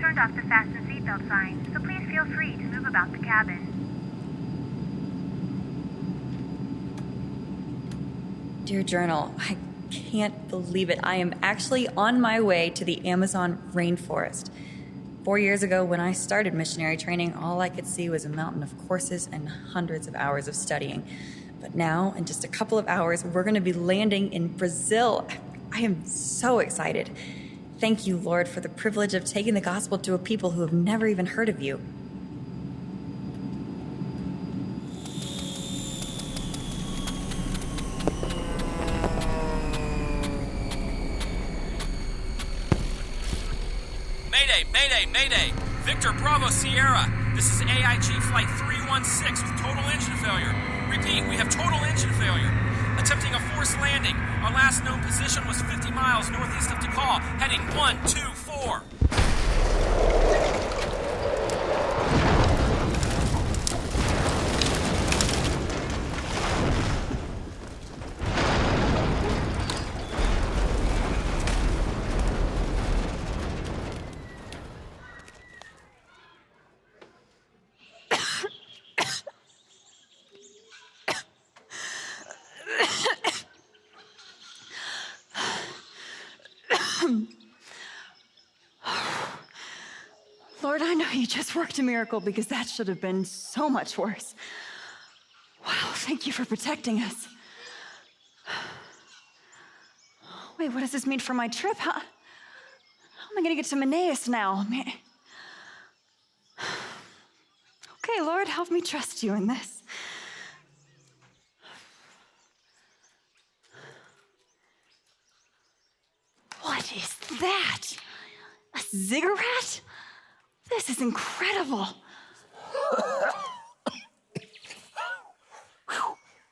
turned off the fasten seatbelt sign, so please feel free to move about the cabin. Dear Journal, I can't believe it. I am actually on my way to the Amazon rainforest. 4 years ago, when I started missionary training, all I could see was a mountain of courses and hundreds of hours of studying. But now, in just a couple of hours, we're going to be landing in Brazil. I am so excited. Thank you, Lord, for the privilege of taking the gospel to a people who have never even heard of you. Mayday! Victor Bravo Sierra. This is AIG Flight 316 with total engine failure. Repeat, we have total engine failure. Attempting a forced landing. Our last known position was 50 miles northeast of Tikal, heading 124. Lord, I know you just worked a miracle because that should have been so much worse. Wow, thank you for protecting us. Wait, what does this mean for my trip? How am I going to get to Manaus now? Okay, Lord, help me trust you in this. What is that? A ziggurat? This is incredible.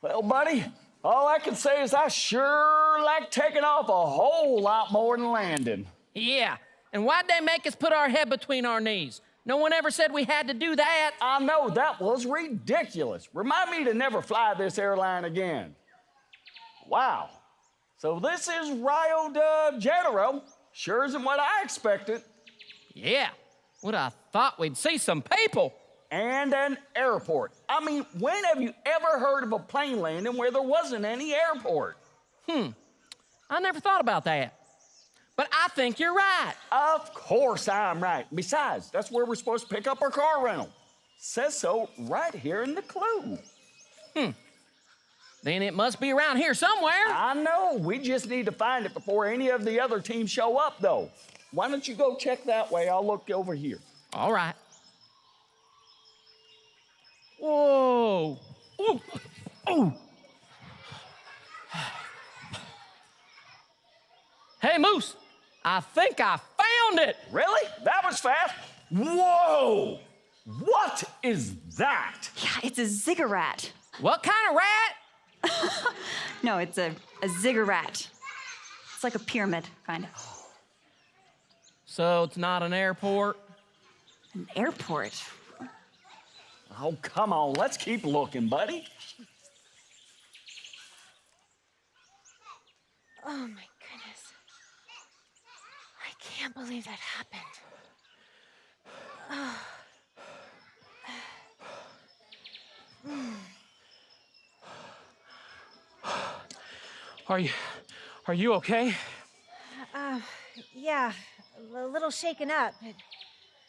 Well, buddy, all I can say is I sure like taking off a whole lot more than landing. Yeah, and why'd they make us put our head between our knees? No one ever said we had to do that. I know, that was ridiculous. Remind me to never fly this airline again. Wow. So this is Rio de Janeiro. Sure isn't what I expected. Yeah, would I thought we'd see some people. And an airport. I mean, when have you ever heard of a plane landing where there wasn't any airport? I never thought about that. But I think you're right. Of course I'm right. Besides, that's where we're supposed to pick up our car rental. Says so right here in the clue. Then it must be around here somewhere. I know. We just need to find it before any of the other teams show up, though. Why don't you go check that way? I'll look over here. All right. Whoa. Ooh. Ooh. Hey, Moose, I think I found it. Really? That was fast. Whoa! What is that? Yeah, it's a ziggurat. What kind of rat? No, it's a ziggurat. It's like a pyramid, kind of. So it's not an airport? An airport? Oh, come on. Let's keep looking, buddy. Oh, my goodness. I can't believe that happened. Are you okay? Yeah, a little shaken up.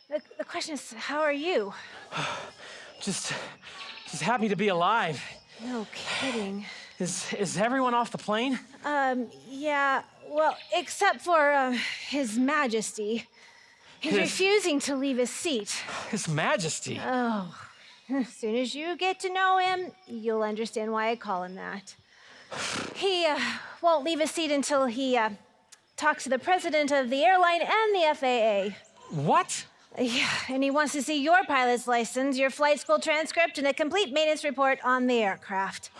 The question is, how are you? Just happy to be alive. No kidding. Is everyone off the plane? Yeah, well, except for, His Majesty. He's refusing to leave his seat. His Majesty. Oh, as soon as you get to know him, you'll understand why I call him that. He won't leave his seat until he talks to the president of the airline and the FAA. What? Yeah, and he wants to see your pilot's license, your flight school transcript, and a complete maintenance report on the aircraft.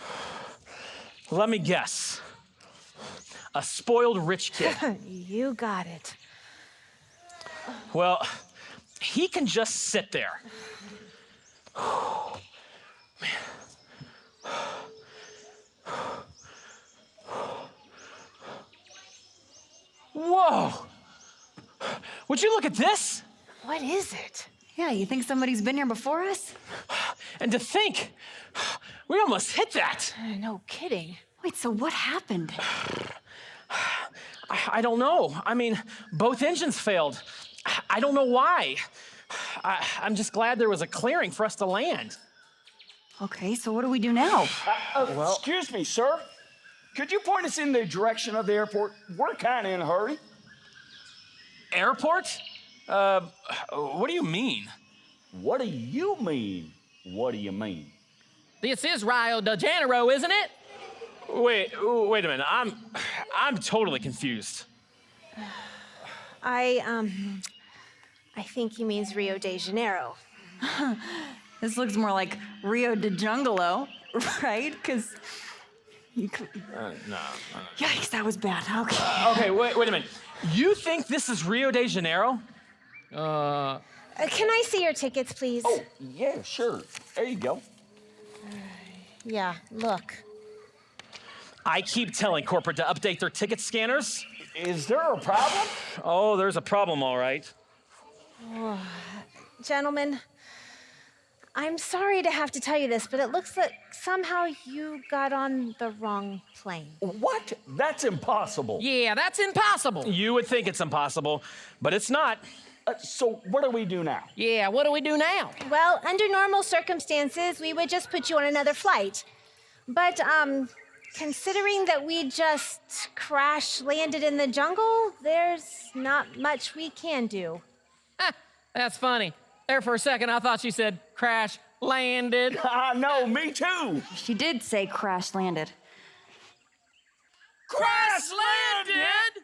Let me guess. A spoiled rich kid. You got it. Well, he can just sit there. Whoa! Would you look at this? What is it? Yeah, you think somebody's been here before us? And to think, we almost hit that. No kidding. Wait, so what happened? I don't know. I mean, both engines failed. I don't know why. I'm just glad there was a clearing for us to land. Okay, so what do we do now? Excuse me, sir. Could you point us in the direction of the airport? We're kind of in a hurry. Airport? What do you mean? What do you mean? What do you mean? This is Rio de Janeiro, isn't it? Wait a minute. I'm totally confused. I think he means Rio de Janeiro. This looks more like Rio de Jungalo, right? Because No. yikes, that was bad. Okay. Okay, wait a minute. You think this is Rio de Janeiro? Can I see your tickets, please? Oh, yeah, sure. There you go. Yeah, look. I keep telling corporate to update their ticket scanners. Is there a problem? Oh, there's a problem, all right. Gentlemen, I'm sorry to have to tell you this, but it looks like somehow you got on the wrong plane. What? That's impossible. Yeah, that's impossible. You would think it's impossible, but it's not. So what do we do now? Yeah, what do we do now? Well, under normal circumstances, we would just put you on another flight. But, considering that we just crash landed in the jungle, there's not much we can do. That's funny. There for a second, I thought she said crash landed. No, me too. She did say crash landed. Crash landed?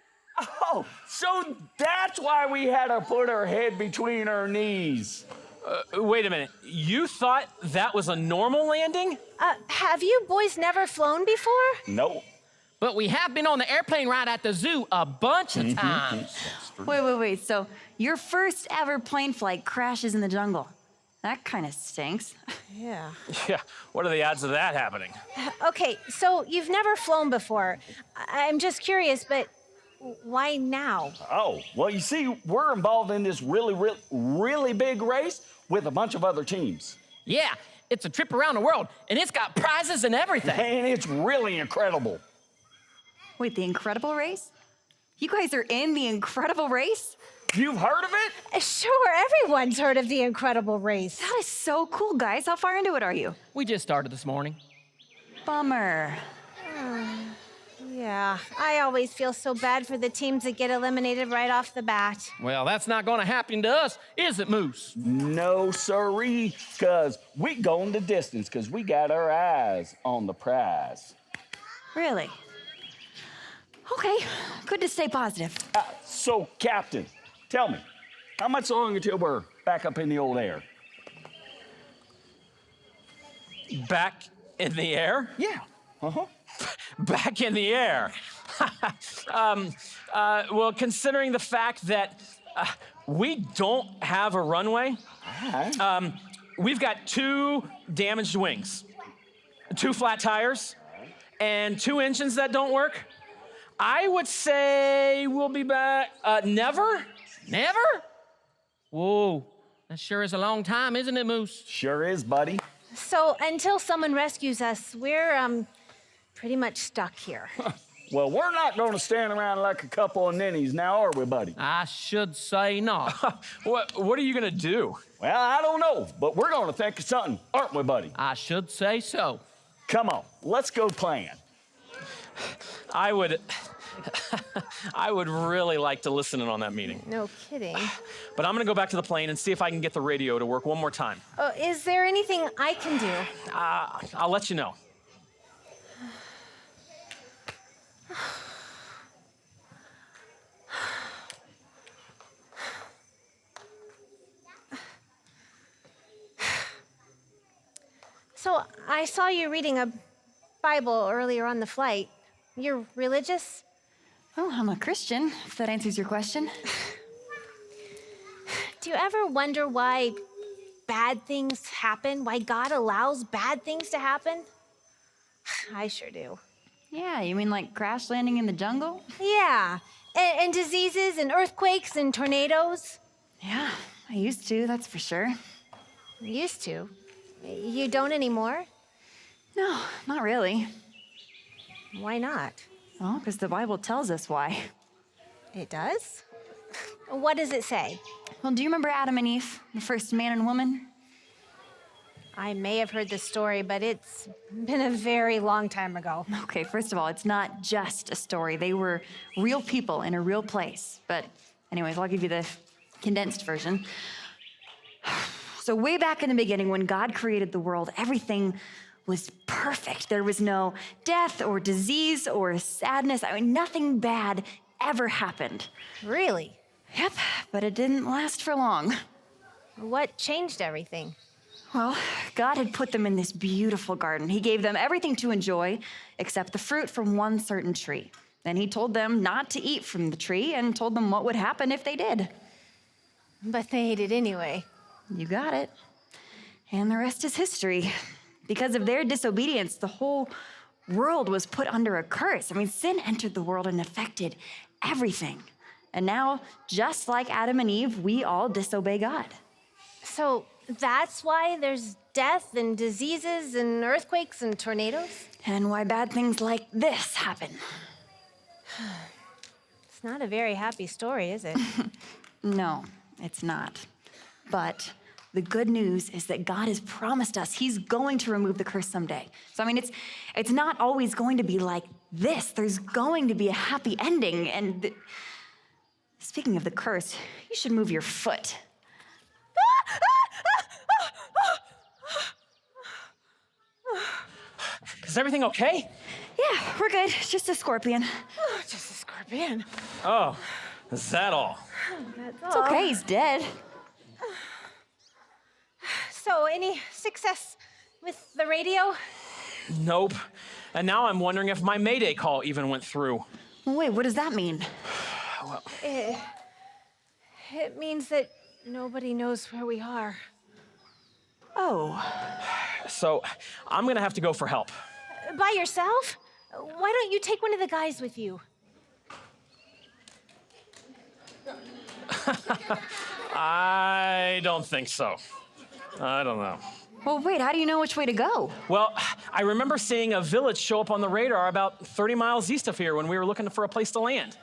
Oh, so that's why we had to put our head between our knees. Wait a minute. You thought that was a normal landing? Have you boys never flown before? No. But we have been on the airplane ride at the zoo a bunch of times. Wait. So your first ever plane flight crashes in the jungle. That kind of stinks. Yeah. Yeah, what are the odds of that happening? Okay, so you've never flown before. I'm just curious, but why now? Oh, well, you see, we're involved in this really big race with a bunch of other teams. Yeah, it's a trip around the world, and it's got prizes and everything. And it's really incredible. Wait, the Incredible Race? You guys are in the Incredible Race? You've heard of it? Sure, everyone's heard of the Incredible Race. That is so cool, guys. How far into it are you? We just started this morning. Bummer. Yeah, I always feel so bad for the teams that get eliminated right off the bat. Well, that's not going to happen to us, is it, Moose? No, sirree, because we going the distance because we got our eyes on the prize. Really? Okay, good to stay positive. So, Captain, tell me, how much longer until we're back up in the old air? Back in the air? Yeah. Uh-huh. Back in the air. Well, considering the fact that we don't have a runway, we've got 2 damaged wings, 2 flat tires, and 2 engines that don't work. I would say we'll be back. Never? Never? Whoa, that sure is a long time, isn't it, Moose? Sure is, buddy. So until someone rescues us, we're pretty much stuck here. Well, we're not going to stand around like a couple of ninnies now, are we, buddy? I should say not. What are you gonna do? Well, I don't know, but we're going to think of something, aren't we, buddy? I should say so. Come on, let's go plan. I would really like to listen in on that meeting. No kidding. But I'm gonna go back to the plane and see if I can get the radio to work one more time. Is there anything I can do? I'll let you know. So I saw you reading a Bible earlier on the flight. You're religious? Well, I'm a Christian, if that answers your question. Do you ever wonder why bad things happen? Why God allows bad things to happen? I sure do. Yeah, you mean like crash landing in the jungle? Yeah, and diseases and earthquakes and tornadoes. Yeah, I used to, that's for sure. Used to. You don't anymore? No, not really. Why not? Well, because the Bible tells us why. It does? What does it say? Well, do you remember Adam and Eve, the first man and woman? I may have heard this story, but it's been a very long time ago. Okay, first of all, it's not just a story. They were real people in a real place. But anyways, I'll give you the condensed version. So way back in the beginning, when God created the world, everything was perfect. There was no death or disease or sadness. I mean, nothing bad ever happened. Really? Yep, but it didn't last for long. What changed everything? Well, God had put them in this beautiful garden. He gave them everything to enjoy except the fruit from one certain tree. Then he told them not to eat from the tree and told them what would happen if they did. But they ate it anyway. You got it. And the rest is history. Because of their disobedience, the whole world was put under a curse. I mean, sin entered the world and affected everything. And now, just like Adam and Eve, we all disobey God. So that's why there's death and diseases and earthquakes and tornadoes? And why bad things like this happen. It's not a very happy story, is it? No, it's not. But the good news is that God has promised us He's going to remove the curse someday. So, I mean, it's not always going to be like this. There's going to be a happy ending. And speaking of the curse, you should move your foot. Is everything okay? Yeah, we're good. It's just a scorpion. Oh, just a scorpion. Oh, is that all? That's It's all. okay, he's dead. So, any success with the radio? Nope. And now I'm wondering if my Mayday call even went through. Wait, what does that mean? It means that nobody knows where we are. Oh, So I'm gonna have to go for help. By yourself? Why don't you take one of the guys with you? I don't think so. I don't know. well, wait, how do you know which way to go? Well, I remember seeing a village show up on the radar about 30 miles east of here when we were looking for a place to land.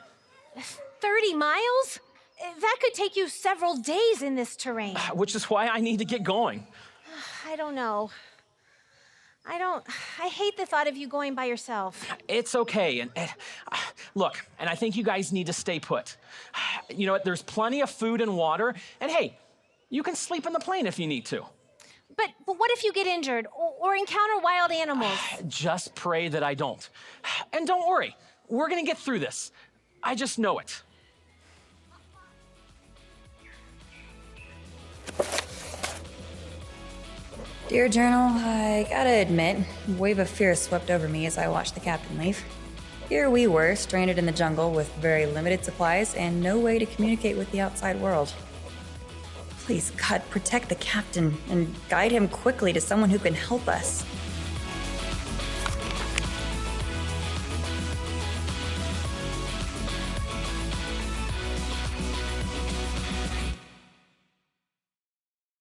30 miles? That could take you several days in this terrain. Which is why I need to get going. I don't know. I hate the thought of you going by yourself. It's okay. And look, and I think you guys need to stay put. You know what? There's plenty of food and water. And hey, you can sleep in the plane if you need to. But what if you get injured or encounter wild animals? Just pray that I don't. And don't worry, we're gonna get through this. I just know it. Dear Journal, I gotta admit, a wave of fear swept over me as I watched the captain leave. Here we were, stranded in the jungle with very limited supplies and no way to communicate with the outside world. Please, God, protect the captain and guide him quickly to someone who can help us.